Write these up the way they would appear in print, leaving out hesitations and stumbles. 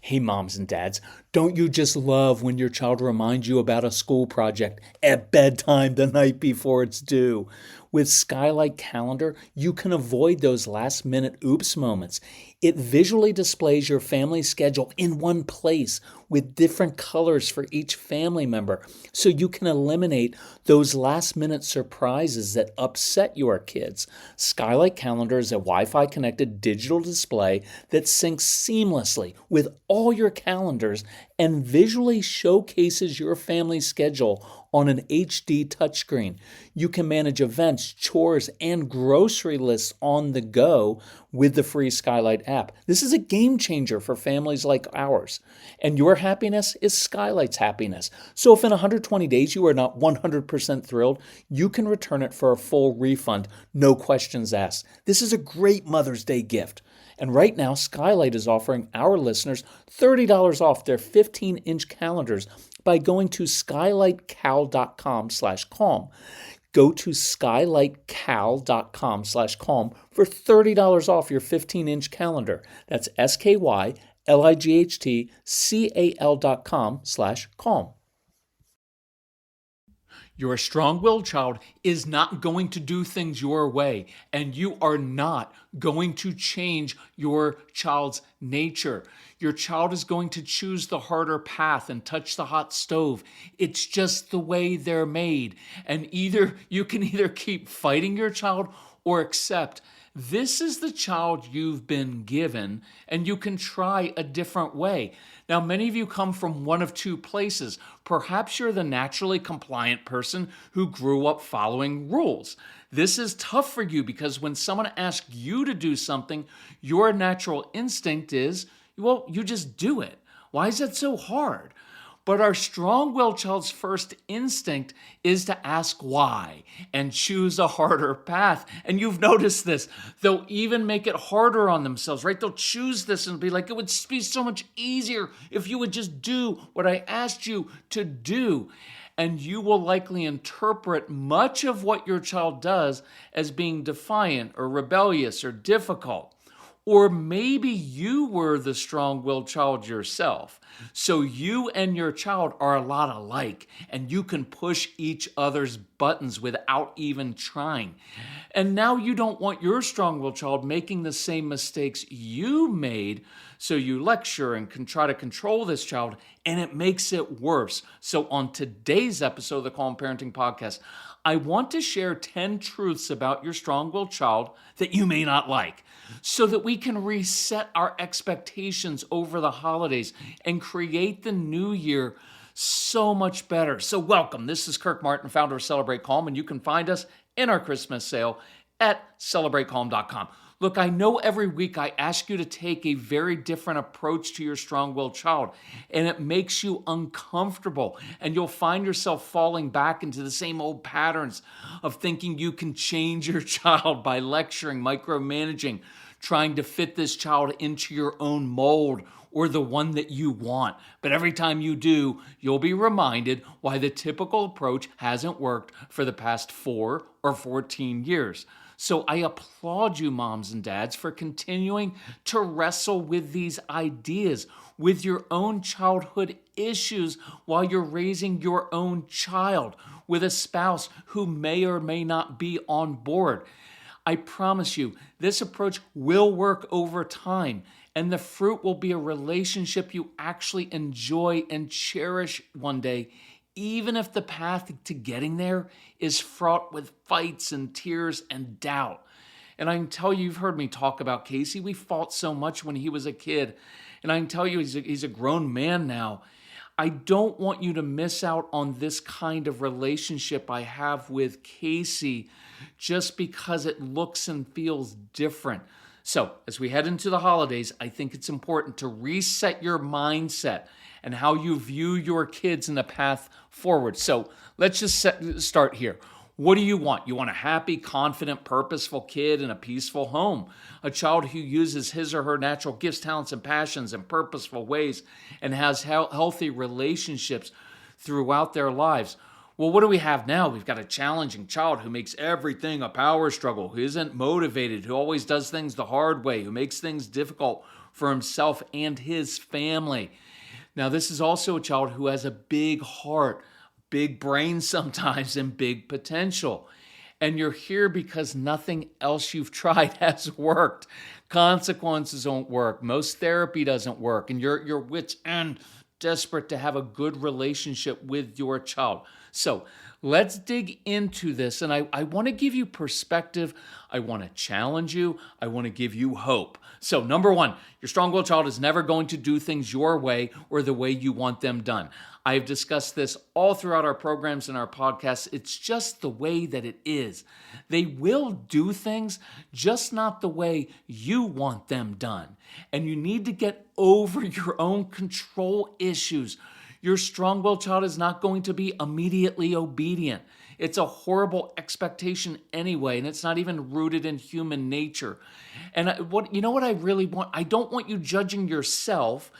Hey, moms and dads, don't you just love when your child reminds you about a school project at bedtime the night before it's due? With Skylight Calendar, you can avoid those last minute oops moments. It visually displays your family schedule in one place with different colors for each family member, so you can eliminate those last minute surprises that upset your kids. Skylight Calendar is a Wi-Fi connected digital display that syncs seamlessly with all your calendars and visually showcases your family's schedule on an HD touchscreen. You can manage events, chores, and grocery lists on the go with the free Skylight app. This is a game changer for families like ours. And your happiness is Skylight's happiness. So if in 120 days you are not 100% thrilled, you can return it for a full refund, no questions asked. This is a great Mother's Day gift. And right now, Skylight is offering our listeners $30 off their 15-inch calendars by going to skylightcal.com/calm. Go to skylightcal.com/calm for $30 off your 15-inch calendar. That's SKYLIGHTCAL.com/calm. Your strong-willed child is not going to do things your way, and you are not going to change your child's nature. Your child is going to choose the harder path and touch the hot stove. It's just the way they're made. And you can either keep fighting your child or accept this is the child you've been given, and you can try a different way. Now, many of you come from one of two places. Perhaps you're the naturally compliant person who grew up following rules. This is tough for you because when someone asks you to do something, your natural instinct is, well, you just do it. Why is that so hard? But our strong-willed child's first instinct is to ask why and choose a harder path. And you've noticed this. They'll even make it harder on themselves, right? They'll choose this and be like, it would be so much easier if you would just do what I asked you to do. And you will likely interpret much of what your child does as being defiant or rebellious or difficult. Or maybe you were the strong-willed child yourself. So you and your child are a lot alike, and you can push each other's buttons without even trying. And now you don't want your strong-willed child making the same mistakes you made, so you lecture and can try to control this child, and it makes it worse. So on today's episode of the Calm Parenting Podcast, I want to share 10 truths about your strong-willed child that you may not like, so that we can reset our expectations over the holidays and create the new year so much better. So welcome. This is Kirk Martin, founder of Celebrate Calm, and you can find us in our Christmas sale at celebratecalm.com. Look, I know every week I ask you to take a very different approach to your strong-willed child, and it makes you uncomfortable, and you'll find yourself falling back into the same old patterns of thinking you can change your child by lecturing, micromanaging, trying to fit this child into your own mold or the one that you want. But every time you do, you'll be reminded why the typical approach hasn't worked for the past 4 or 14 years. So I applaud you, moms and dads, for continuing to wrestle with these ideas, with your own childhood issues while you're raising your own child with a spouse who may or may not be on board. I promise you, this approach will work over time, and the fruit will be a relationship you actually enjoy and cherish one day, even if the path to getting there is fraught with fights and tears and doubt. And I can tell you, you've heard me talk about Casey. We fought so much when he was a kid. And I can tell you, he's a grown man now. I don't want you to miss out on this kind of relationship I have with Casey just because it looks and feels different. So as we head into the holidays, I think it's important to reset your mindset and how you view your kids in the path forward. So let's just start here. What do you want? You want a happy, confident, purposeful kid in a peaceful home, a child who uses his or her natural gifts, talents, and passions in purposeful ways and has healthy relationships throughout their lives. Well, what do we have now? We've got a challenging child who makes everything a power struggle, who isn't motivated, who always does things the hard way, who makes things difficult for himself and his family. Now, this is also a child who has a big heart, big brain sometimes, and big potential. And you're here because nothing else you've tried has worked. Consequences don't work. Most therapy doesn't work. And you're wit's end, desperate to have a good relationship with your child. So let's dig into this. And I want to give you perspective. I want to challenge you. I want to give you hope. So number one, your strong-willed child is never going to do things your way or the way you want them done. I've discussed this all throughout our programs and our podcasts. It's just the way that it is. They will do things, just not the way you want them done. And you need to get over your own control issues. Your strong-willed child is not going to be immediately obedient. It's a horrible expectation anyway, and it's not even rooted in human nature. And what I really want? I don't want you judging yourself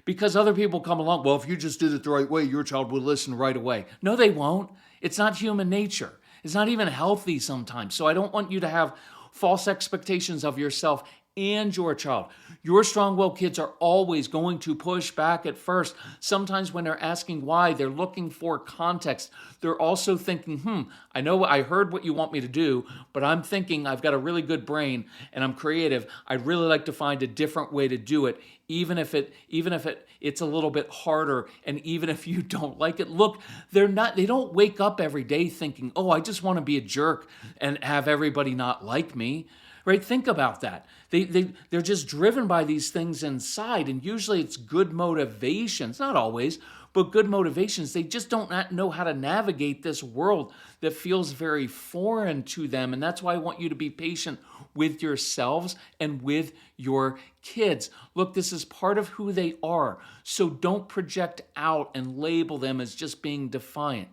because other people come along. Well, if you just did it the right way, your child will listen right away. No, they won't. It's not human nature. It's not even healthy sometimes. So I don't want you to have false expectations of yourself and your child. Your strong-willed kids are always going to push back at first. Sometimes when they're asking why, they're looking for context. They're also thinking, I heard what you want me to do, but I'm thinking I've got a really good brain and I'm creative. I'd really like to find a different way to do it, even if it's a little bit harder, and even if you don't like it. Look, they don't wake up every day thinking, oh, I just want to be a jerk and have everybody not like me. Right? Think about that. They're just driven by these things inside, and usually it's good motivations, not always, but good motivations. They just don't know how to navigate this world that feels very foreign to them, and that's why I want you to be patient with yourselves and with your kids. Look, this is part of who they are, so don't project out and label them as just being defiant.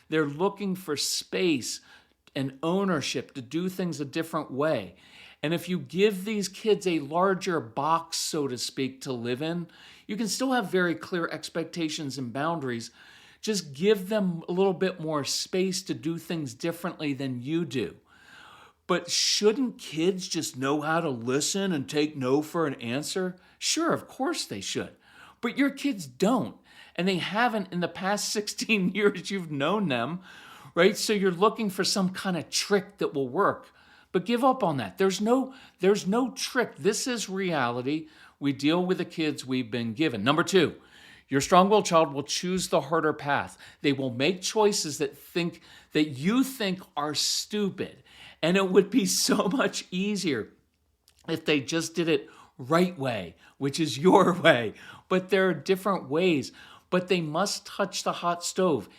They're looking for space and ownership to do things a different way. And if you give these kids a larger box, so to speak, to live in, you can still have very clear expectations and boundaries. Just give them a little bit more space to do things differently than you do. But shouldn't kids just know how to listen and take no for an answer? Sure, of course they should. But your kids don't. And they haven't in the past 16 years you've known them, right? So you're looking for some kind of trick that will work. But give up on that. There's no trick. This is reality. We deal with the kids we've been given. Number two, your strong-willed child will choose the harder path. They will make choices that you think are stupid. And it would be so much easier if they just did it right way, which is your way. But there are different ways. But they must touch the hot stove.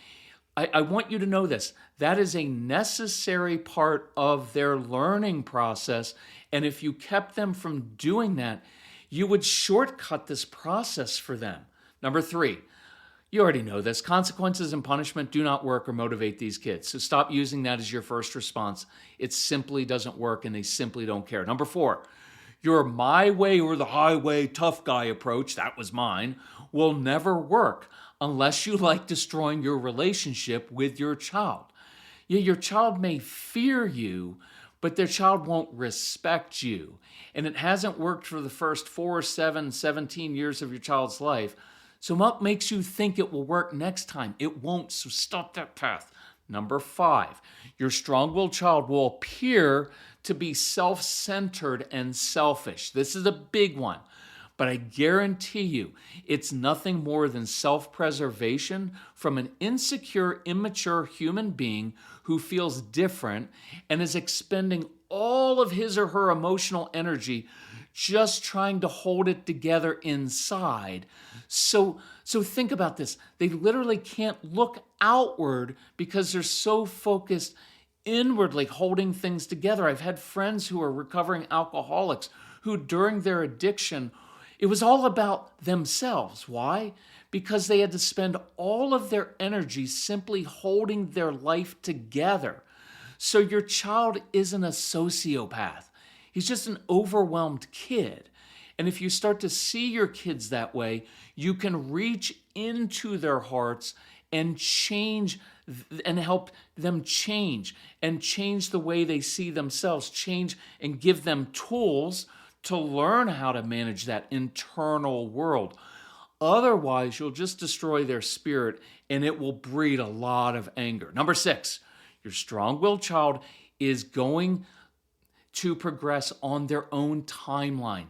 I want you to know this. That is a necessary part of their learning process. And if you kept them from doing that, you would shortcut this process for them. Number three, you already know this. Consequences and punishment do not work or motivate these kids. So stop using that as your first response. It simply doesn't work and they simply don't care. Number four, your my way or the highway tough guy approach, that was mine, will never work unless you like destroying your relationship with your child. Yeah, your child may fear you, but their child won't respect you. And it hasn't worked for the first 4, 7, 17 years of your child's life. So what makes you think it will work next time? It won't, so stop that path. Number five, your strong-willed child will appear to be self-centered and selfish. This is a big one. But I guarantee you, it's nothing more than self-preservation from an insecure, immature human being who feels different and is expending all of his or her emotional energy just trying to hold it together inside. So think about this. They literally can't look outward because they're so focused inwardly holding things together. I've had friends who are recovering alcoholics who during their addiction, it was all about themselves. Why? Because they had to spend all of their energy simply holding their life together. So your child isn't a sociopath. He's just an overwhelmed kid. And if you start to see your kids that way, you can reach into their hearts and change and help them change and change the way they see themselves, change and give them tools to learn how to manage that internal world. Otherwise, you'll just destroy their spirit and it will breed a lot of anger. Number 6, your strong-willed child is going to progress on their own timeline.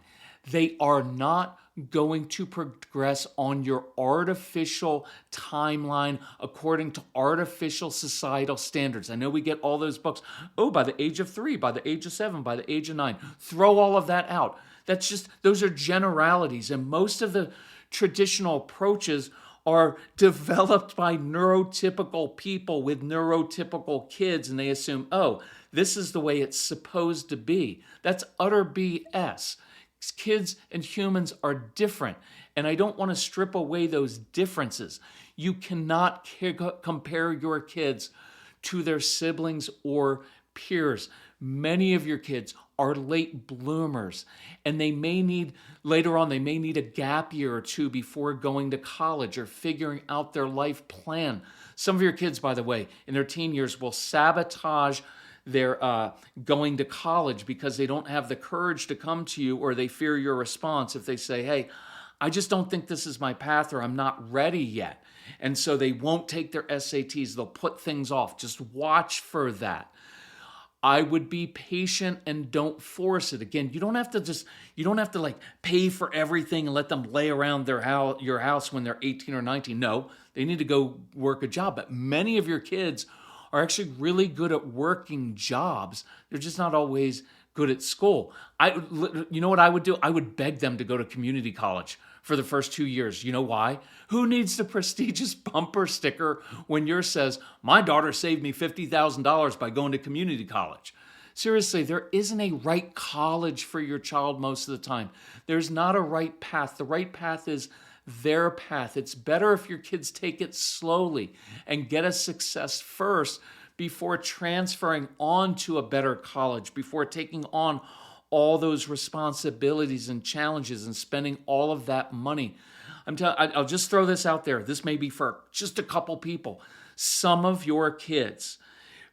They are not going to progress on your artificial timeline according to artificial societal standards. I know we get all those books. Oh, by the age of 3, by the age of 7, by the age of 9. Throw all of that out. Those are generalities. And most of the traditional approaches are developed by neurotypical people with neurotypical kids, and they assume, oh, this is the way it's supposed to be. That's utter BS. Kids and humans are different, and I don't want to strip away those differences. You cannot compare your kids to their siblings or peers. Many of your kids are late bloomers, and they may need, later on, they may need a gap year or 2 before going to college or figuring out their life plan. Some of your kids, by the way, in their teen years will sabotage their going to college because they don't have the courage to come to you, or they fear your response if they say, hey, I just don't think this is my path, or I'm not ready yet. And so they won't take their SATs. They'll put things off. Just watch for that. I would be patient and don't force it. Again, you don't have to like pay for everything and let them lay around your house when they're 18 or 19. No, they need to go work a job. But many of your kids are actually really good at working jobs. They're just not always good at school. You know what I would do? I would beg them to go to community college for the first 2 years. You know why? Who needs the prestigious bumper sticker when yours says, my daughter saved me $50,000 by going to community college? Seriously, there isn't a right college for your child most of the time. There's not a right path. The right path is their path. It's better if your kids take it slowly and get a success first before transferring on to a better college, before taking on all those responsibilities and challenges and spending all of that money. I'll just throw this out there. This may be for just a couple people. Some of your kids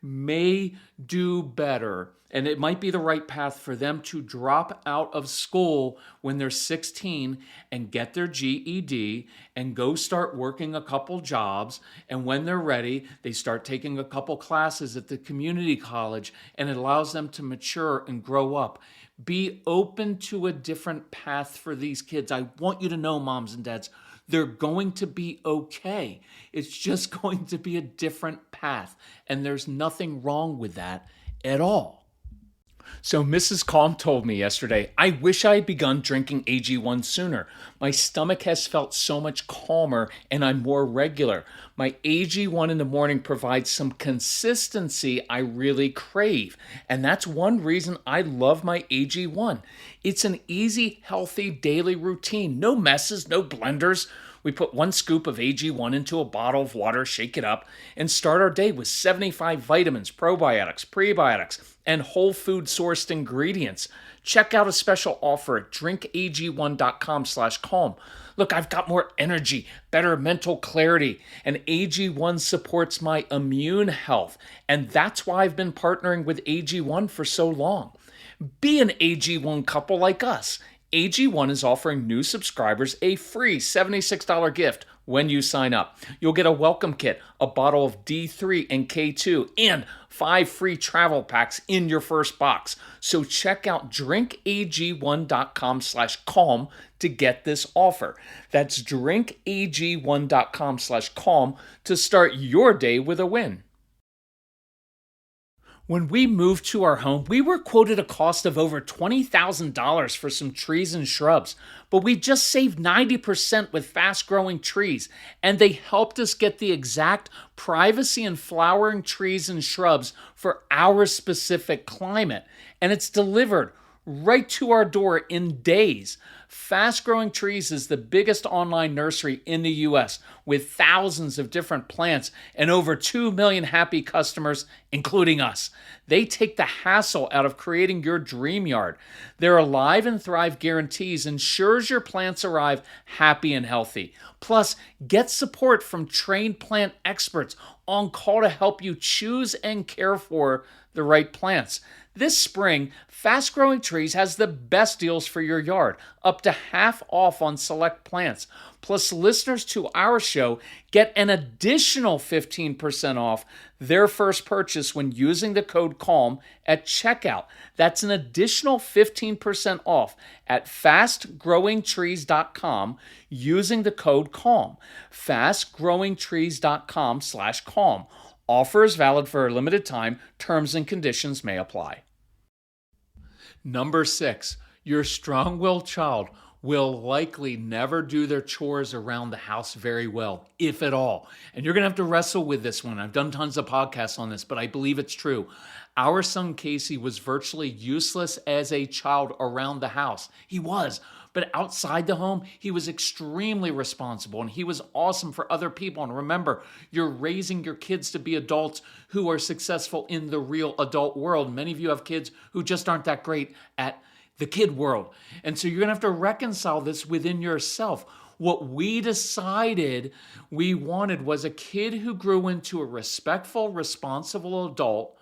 may do better, and it might be the right path for them to drop out of school when they're 16 and get their GED and go start working a couple jobs. And when they're ready, they start taking a couple classes at the community college, and it allows them to mature and grow up. Be open to a different path for these kids. I want you to know, moms and dads, they're going to be okay. It's just going to be a different path, and there's nothing wrong with that at all. So Mrs. Calm told me yesterday, I wish I had begun drinking AG1 sooner. My stomach has felt so much calmer and I'm more regular. My AG1 in the morning provides some consistency I really crave. And that's one reason I love my AG1. It's an easy, healthy daily routine. No messes, no blenders. We put 1 scoop of AG1 into a bottle of water, shake it up, and start our day with 75 vitamins, probiotics, prebiotics, and whole food sourced ingredients. Check out a special offer at drinkag1.com/calm. Look, I've got more energy, better mental clarity, and AG1 supports my immune health. And that's why I've been partnering with AG1 for so long. Be an AG1 couple like us. AG1 is offering new subscribers a free $76 gift when you sign up. You'll get a welcome kit, a bottle of D3 and K2, and 5 free travel packs in your first box. So check out drinkag1.com/calm to get this offer. That's drinkag1.com/calm to start your day with a win. When we moved to our home, we were quoted a cost of over $20,000 for some trees and shrubs, but we just saved 90% with fast-growing trees, and they helped us get the exact privacy and flowering trees and shrubs for our specific climate, and it's delivered right to our door in days. Fast Growing Trees is the biggest online nursery in the U.S. with thousands of different plants and over 2 million happy customers, including us. They take the hassle out of creating your dream yard. Their Alive and Thrive guarantees ensures your plants arrive happy and healthy. Plus, get support from trained plant experts on call to help you choose and care for the right plants. This spring, Fast Growing Trees has the best deals for your yard, up to half off on select plants. Plus, listeners to our show get an additional 15% off their first purchase when using the code CALM at checkout. That's an additional 15% off at fastgrowingtrees.com using the code CALM. fastgrowingtrees.com/CALM. Offer is valid for a limited time. Terms and conditions may apply. Number 6, your strong-willed child will likely never do their chores around the house very well, if at all. And you're going to have to wrestle with this one. I've done tons of podcasts on this, but I believe it's true. Our son Casey was virtually useless as a child around the house. He was. But outside the home, he was extremely responsible and he was awesome for other people. And remember, you're raising your kids to be adults who are successful in the real adult world. Many of you have kids who just aren't that great at the kid world. And so you're going to have to reconcile this within yourself. What we decided we wanted was a kid who grew into a respectful, responsible adult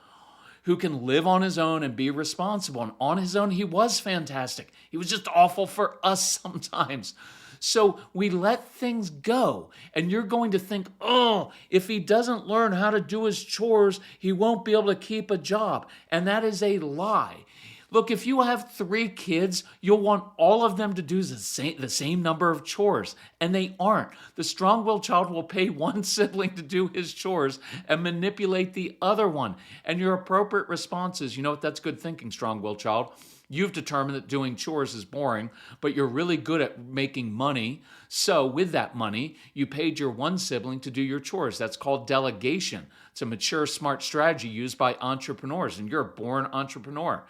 who can live on his own and be responsible. And on his own, he was fantastic. He was just awful for us sometimes. So we let things go. And you're going to think, oh, if he doesn't learn how to do his chores, he won't be able to keep a job. And that is a lie. Look, if you have 3 kids, you'll want all of them to do the same number of chores, and they aren't. The strong-willed child will pay one sibling to do his chores and manipulate the other one. And your appropriate response is, you know what, that's good thinking, strong-willed child. You've determined that doing chores is boring, but you're really good at making money. So with that money, you paid your one sibling to do your chores. That's called delegation. It's a mature, smart strategy used by entrepreneurs, and you're a born entrepreneur.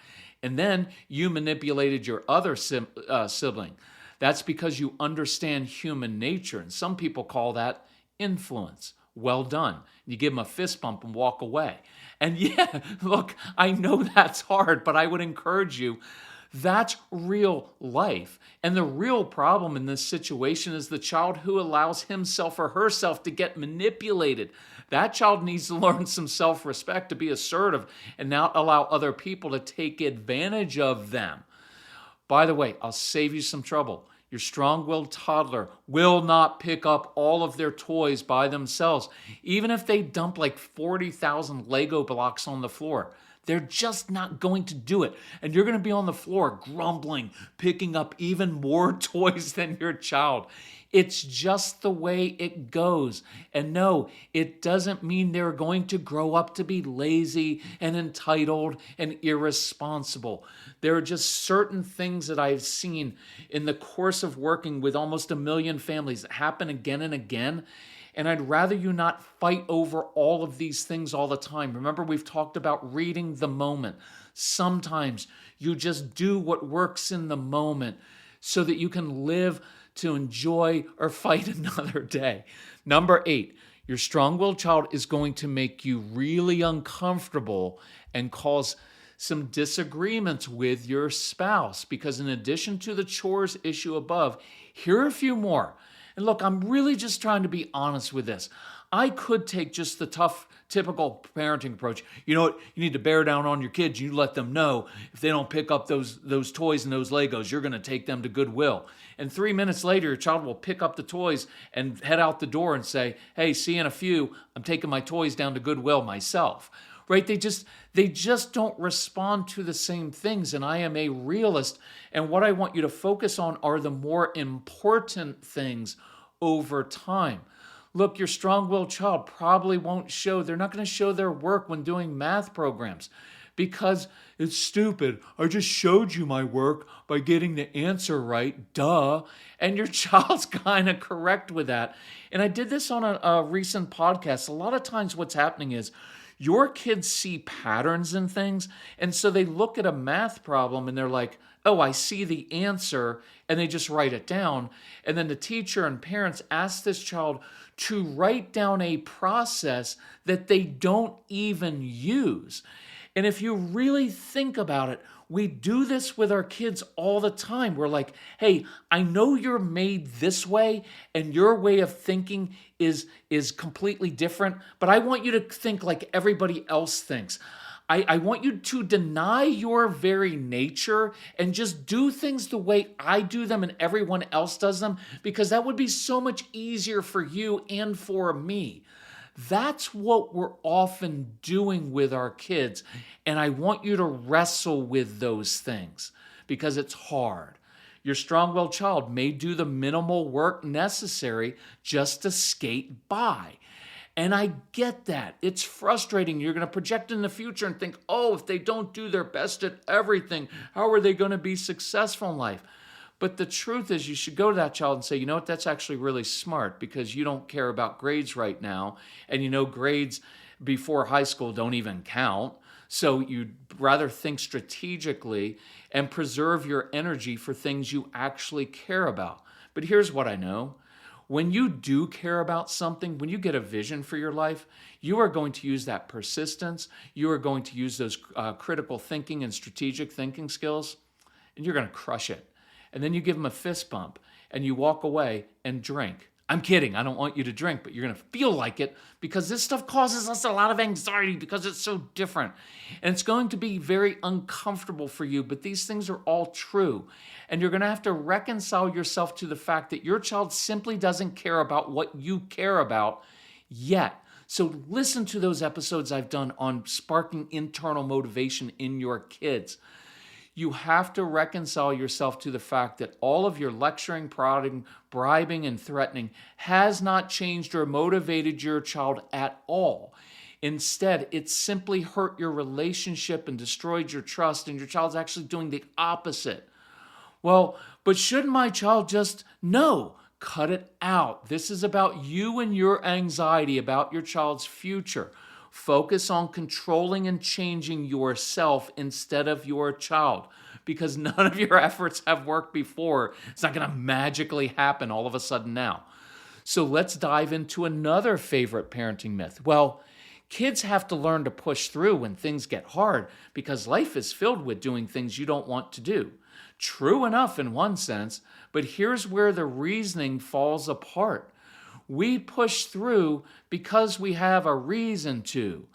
And then you manipulated your other sibling. That's because you understand human nature. And some people call that influence. Well done. You give them a fist bump and walk away. And yeah, look, I know that's hard, but I would encourage you. That's real life. And the real problem in this situation is the child who allows himself or herself to get manipulated. That child needs to learn some self-respect, to be assertive, and not allow other people to take advantage of them. By the way, I'll save you some trouble. Your strong-willed toddler will not pick up all of their toys by themselves, even if they dump like 40,000 Lego blocks on the floor. They're just not going to do it. And you're going to be on the floor grumbling, picking up even more toys than your child. It's just the way it goes. And no, it doesn't mean they're going to grow up to be lazy and entitled and irresponsible. There are just certain things that I've seen in the course of working with almost 1 million families that happen again and again. And I'd rather you not fight over all of these things all the time. Remember, we've talked about reading the moment. Sometimes you just do what works in the moment so that you can live to enjoy or fight another day. Number 8, your strong-willed child is going to make you really uncomfortable and cause some disagreements with your spouse, because in addition to the chores issue above, here are a few more. And look, I'm really just trying to be honest with this. I could take just the tough, typical parenting approach. You know what? You need to bear down on your kids. You let them know if they don't pick up those toys and those Legos, you're going to take them to Goodwill. And 3 minutes later, your child will pick up the toys and head out the door and say, hey, see you in a few. I'm taking my toys down to Goodwill myself. Right? They just don't respond to the same things. And I am a realist. And what I want you to focus on are the more important things over time. Look, your strong-willed child probably won't show, they're not going to show their work when doing math programs because it's stupid. I just showed you my work by getting the answer right, duh. And your child's kind of correct with that. And I did this on a recent podcast. A lot of times what's happening is your kids see patterns in things, and so they look at a math problem and they're like, oh, I see the answer, and they just write it down. And then the teacher and parents ask this child to write down a process that they don't even use. And if you really think about it, we do this with our kids all the time. We're like, hey, I know you're made this way and your way of thinking is completely different, but I want you to think like everybody else thinks. I want you to deny your very nature and just do things the way I do them and everyone else does them, because that would be so much easier for you and for me. That's what we're often doing with our kids. And I want you to wrestle with those things because it's hard. Your strong-willed child may do the minimal work necessary just to skate by. And I get that. It's frustrating. You're going to project in the future and think, oh, if they don't do their best at everything, how are they going to be successful in life? But the truth is, you should go to that child and say, you know what, that's actually really smart because you don't care about grades right now. And you know, grades before high school don't even count. So you'd rather think strategically and preserve your energy for things you actually care about. But here's what I know. When you do care about something, when you get a vision for your life, you are going to use that persistence. You are going to use those critical thinking and strategic thinking skills, and you're going to crush it. And then you give them a fist bump, and you walk away and drink. I'm kidding. I don't want you to drink, but you're going to feel like it because this stuff causes us a lot of anxiety because it's so different. And it's going to be very uncomfortable for you, but these things are all true. And you're going to have to reconcile yourself to the fact that your child simply doesn't care about what you care about yet. So listen to those episodes I've done on sparking internal motivation in your kids. You have to reconcile yourself to the fact that all of your lecturing, prodding, bribing, and threatening has not changed or motivated your child at all. Instead, it simply hurt your relationship and destroyed your trust, and your child's actually doing the opposite. Well, but shouldn't my child just know? Cut it out. This is about you and your anxiety about your child's future. Focus on controlling and changing yourself instead of your child, because none of your efforts have worked before. It's not going to magically happen all of a sudden now. So let's dive into another favorite parenting myth. Well, kids have to learn to push through when things get hard because life is filled with doing things you don't want to do. True enough in one sense, but here's where the reasoning falls apart. We push through because we have a reason to,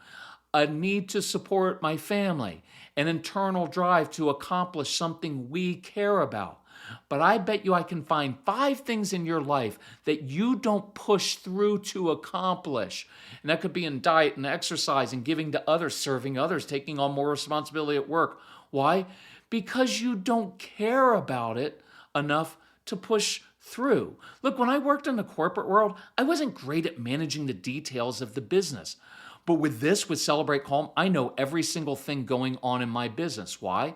a need to support my family, an internal drive to accomplish something we care about. But I bet you I can find 5 things in your life that you don't push through to accomplish. And that could be in diet and exercise and giving to others, serving others, taking on more responsibility at work. Why? Because you don't care about it enough to push through. Look, when I worked in the corporate world, I wasn't great at managing the details of the business. But with Celebrate Calm, I know every single thing going on in my business. Why?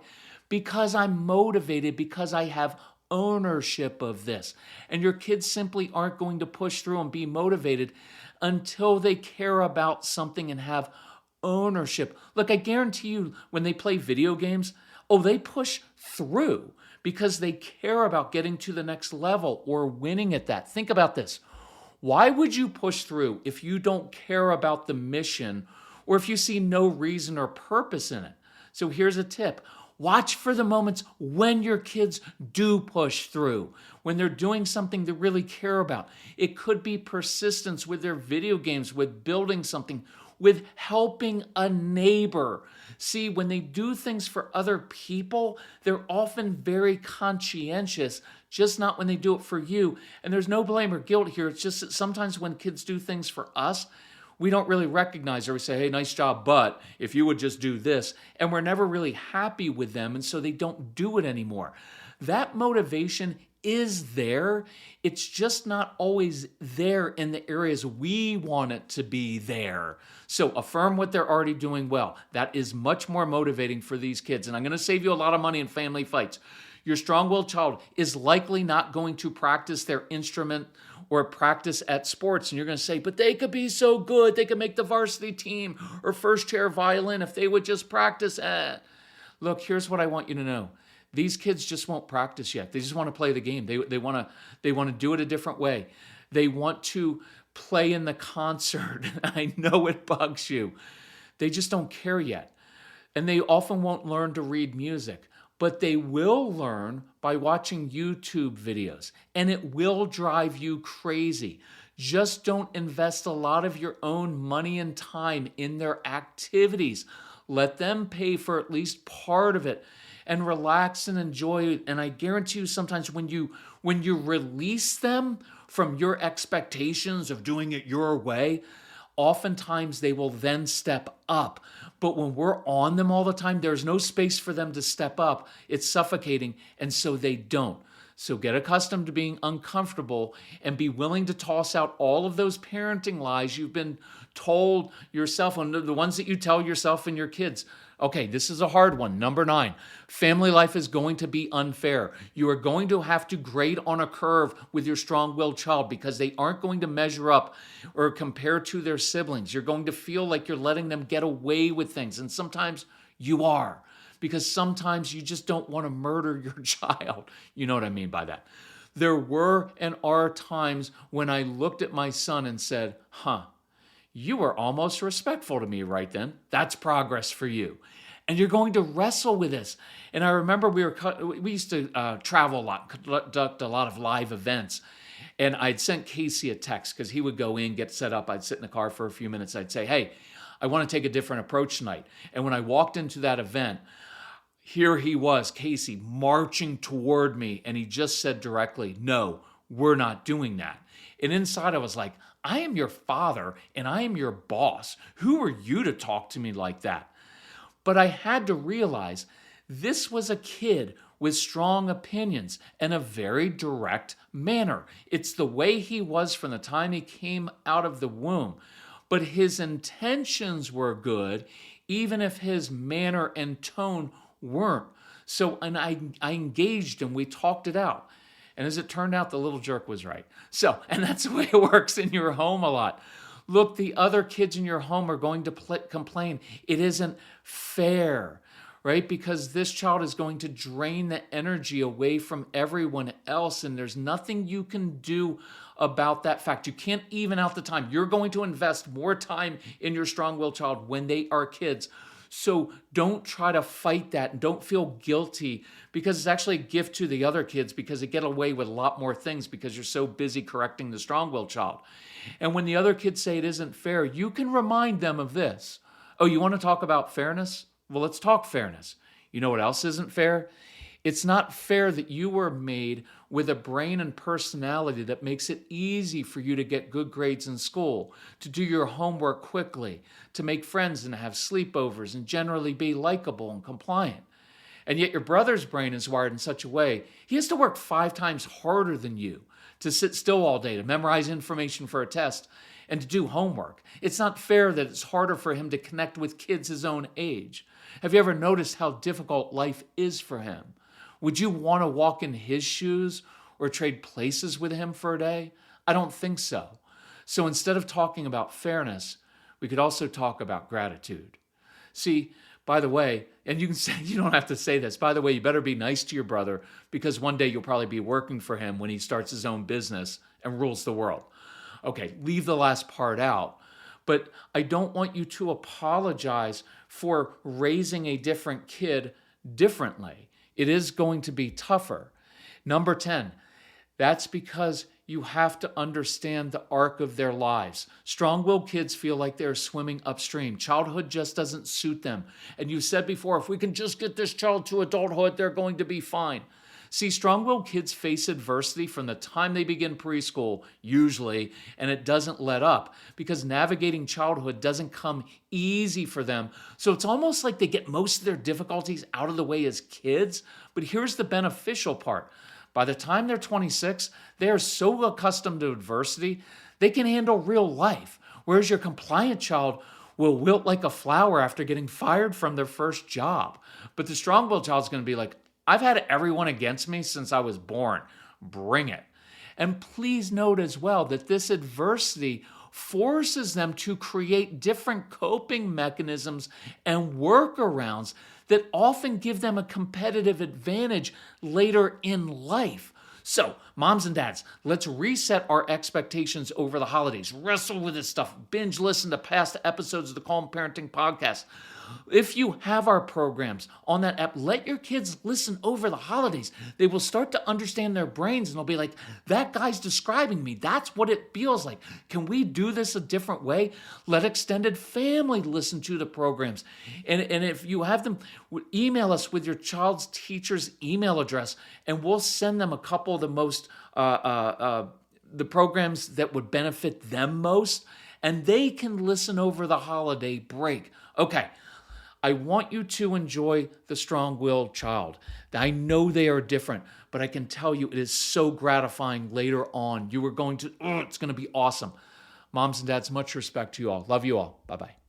Because I'm motivated, because I have ownership of this. And your kids simply aren't going to push through and be motivated until they care about something and have ownership. Look, I guarantee you when they play video games, they push through because they care about getting to the next level or winning at that. Think about this. Why would you push through if you don't care about the mission or if you see no reason or purpose in it? So here's a tip. Watch for the moments when your kids do push through, when they're doing something they really care about. It could be persistence with their video games, with building something, with helping a neighbor. See, when they do things for other people, they're often very conscientious, just not when they do it for you. And there's no blame or guilt here. It's just that sometimes when kids do things for us, we don't really recognize it. We say, hey, nice job, but if you would just do this. And we're never really happy with them, and so they don't do it anymore. That motivation is there. It's just not always there in the areas we want it to be there. So affirm what they're already doing well. That is much more motivating for these kids. And I'm going to save you a lot of money in family fights. Your strong-willed child is likely not going to practice their instrument or practice at sports. And you're going to say, but they could be so good. They could make the varsity team or first chair violin if they would just practice. Look, here's what I want you to know. These kids just won't practice yet. They just want to play the game. They want to do it a different way. They want to play in the concert. I know it bugs you. They just don't care yet. And they often won't learn to read music, but they will learn by watching YouTube videos, and it will drive you crazy. Just don't invest a lot of your own money and time in their activities. Let them pay for at least part of it and relax and enjoy it. And I guarantee you sometimes when you release them from your expectations of doing it your way, oftentimes they will then step up. But when we're on them all the time, there's no space for them to step up. It's suffocating, and so they don't. So get accustomed to being uncomfortable and be willing to toss out all of those parenting lies you've been told yourself, and the ones that you tell yourself and your kids. Okay, this is a hard one. Number 9, family life is going to be unfair. You are going to have to grade on a curve with your strong-willed child because they aren't going to measure up or compare to their siblings. You're going to feel like you're letting them get away with things, and sometimes you are, because sometimes you just don't want to murder your child. You know what I mean by that. There were and are times when I looked at my son and said, you were almost respectful to me right then. That's progress for you. And you're going to wrestle with this. And I remember we used to travel a lot, conduct a lot of live events. And I'd sent Casey a text because he would go in, get set up. I'd sit in the car for a few minutes. I'd say, hey, I want to take a different approach tonight. And when I walked into that event, here he was, Casey, marching toward me. And he just said directly, no, we're not doing that. And inside I was like, I am your father and I am your boss. Who are you to talk to me like that? But I had to realize this was a kid with strong opinions and a very direct manner. It's the way he was from the time he came out of the womb. But his intentions were good, even if his manner and tone weren't. So, and I engaged and we talked it out. And as it turned out, the little jerk was right. So, and that's the way it works in your home a lot. Look, the other kids in your home are going to complain. It isn't fair, right? Because this child is going to drain the energy away from everyone else. And there's nothing you can do about that fact. You can't even out the time. You're going to invest more time in your strong-willed child when they are kids. So don't try to fight that and don't feel guilty because it's actually a gift to the other kids because they get away with a lot more things because you're so busy correcting the strong-willed child. And when the other kids say it isn't fair, you can remind them of this. Oh, you want to talk about fairness? Well, let's talk fairness. You know what else isn't fair? It's not fair that you were made with a brain and personality that makes it easy for you to get good grades in school, to do your homework quickly, to make friends and have sleepovers and generally be likable and compliant. And yet your brother's brain is wired in such a way, he has to work 5 times harder than you to sit still all day, to memorize information for a test, and to do homework. It's not fair that it's harder for him to connect with kids his own age. Have you ever noticed how difficult life is for him? Would you want to walk in his shoes or trade places with him for a day? I don't think so. So instead of talking about fairness, we could also talk about gratitude. See, by the way, and you can say, you don't have to say this, by the way, you better be nice to your brother because one day you'll probably be working for him when he starts his own business and rules the world. Okay, leave the last part out. But I don't want you to apologize for raising a different kid differently. It is going to be tougher. Number 10, that's because you have to understand the arc of their lives. Strong-willed kids feel like they're swimming upstream. Childhood just doesn't suit them. And you said before, if we can just get this child to adulthood, they're going to be fine. See, strong-willed kids face adversity from the time they begin preschool, usually, and it doesn't let up because navigating childhood doesn't come easy for them. So it's almost like they get most of their difficulties out of the way as kids. But here's the beneficial part. By the time they're 26, they are so accustomed to adversity, they can handle real life. Whereas your compliant child will wilt like a flower after getting fired from their first job. But the strong-willed child's going to be like, I've had everyone against me since I was born. Bring it. And please note as well that this adversity forces them to create different coping mechanisms and workarounds that often give them a competitive advantage later in life. So, moms and dads, let's reset our expectations over the holidays. Wrestle with this stuff. Binge listen to past episodes of the Calm Parenting Podcast. If you have our programs on that app, let your kids listen over the holidays. They will start to understand their brains and they'll be like, that guy's describing me. That's what it feels like. Can we do this a different way? Let extended family listen to the programs. And if you have them, email us with your child's teacher's email address and we'll send them a couple of the most, the programs that would benefit them most, and they can listen over the holiday break. Okay, I want you to enjoy the strong-willed child. I know they are different, but I can tell you it is so gratifying later on. You are going to, it's going to be awesome. Moms and dads, much respect to you all. Love you all. Bye-bye.